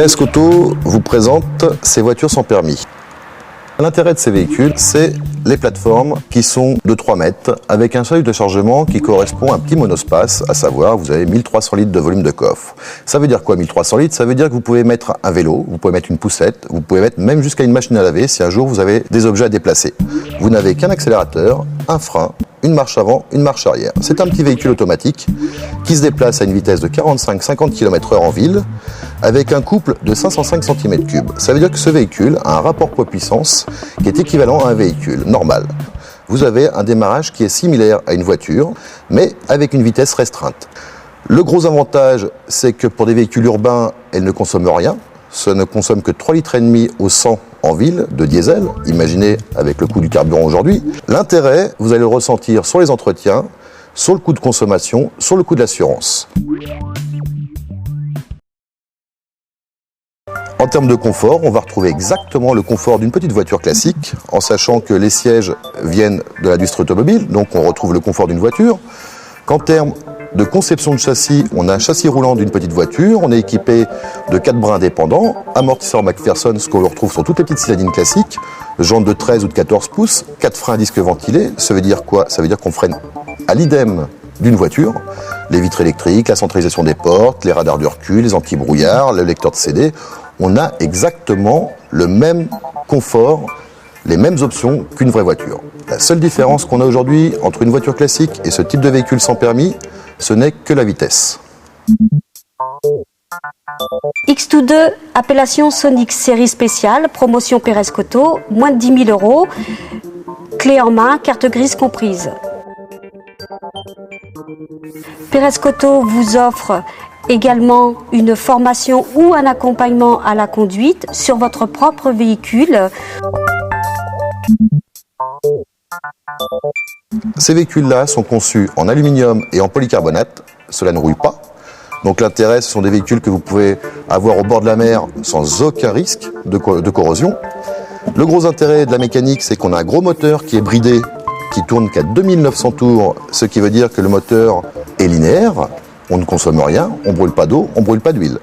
PSK Auto vous présente ces voitures sans permis. L'intérêt de ces véhicules, c'est les plateformes qui sont de 3 mètres avec un seuil de chargement qui correspond à un petit monospace, à savoir vous avez 1300 litres de volume de coffre. Ça veut dire quoi 1300 litres? Ça veut dire que vous pouvez mettre un vélo, vous pouvez mettre une poussette, vous pouvez mettre même jusqu'à une machine à laver si un jour vous avez des objets à déplacer. Vous n'avez qu'un accélérateur, un frein, une marche avant, une marche arrière. C'est un petit véhicule automatique qui se déplace à une vitesse de 45-50 km/h en ville avec un couple de 505 cm3. Ça veut dire que ce véhicule a un rapport poids-puissance qui est équivalent à un véhicule normal. Vous avez un démarrage qui est similaire à une voiture, mais avec une vitesse restreinte. Le gros avantage, c'est que pour des véhicules urbains, elle ne consomme rien. Ça ne consomme que 3,5 litres au 100 en ville de diesel, imaginez avec le coût du carburant aujourd'hui. L'intérêt, vous allez le ressentir sur les entretiens, sur le coût de consommation, sur le coût de l'assurance. En termes de confort, on va retrouver exactement le confort d'une petite voiture classique, en sachant que les sièges viennent de l'industrie automobile, donc on retrouve le confort d'une voiture. Qu'en termes de conception de châssis, on a un châssis roulant d'une petite voiture, on est équipé de 4 bras indépendants, amortisseur McPherson, ce qu'on retrouve sur toutes les petites citadines classiques, jantes de 13 ou de 14 pouces, 4 freins à disque ventilés. Ça veut dire quoi? Ça veut dire qu'on freine à l'idem d'une voiture, les vitres électriques, la centralisation des portes, les radars de recul, les anti-brouillards, le lecteur de CD. On a exactement le même confort, les mêmes options qu'une vraie voiture. La seule différence qu'on a aujourd'hui entre une voiture classique et ce type de véhicule sans permis, ce n'est que la vitesse. X2, appellation Sonic série spéciale, promotion PSK Auto, moins de 10 000 €, clé en main, carte grise comprise. PSK Auto vous offre également une formation ou un accompagnement à la conduite sur votre propre véhicule. Ces véhicules-là sont conçus en aluminium et en polycarbonate, cela ne rouille pas. Donc l'intérêt, ce sont des véhicules que vous pouvez avoir au bord de la mer sans aucun risque de corrosion. Le gros intérêt de la mécanique, c'est qu'on a un gros moteur qui est bridé, qui tourne qu'à 2900 tours, ce qui veut dire que le moteur est linéaire, on ne consomme rien, on ne brûle pas d'eau, on ne brûle pas d'huile.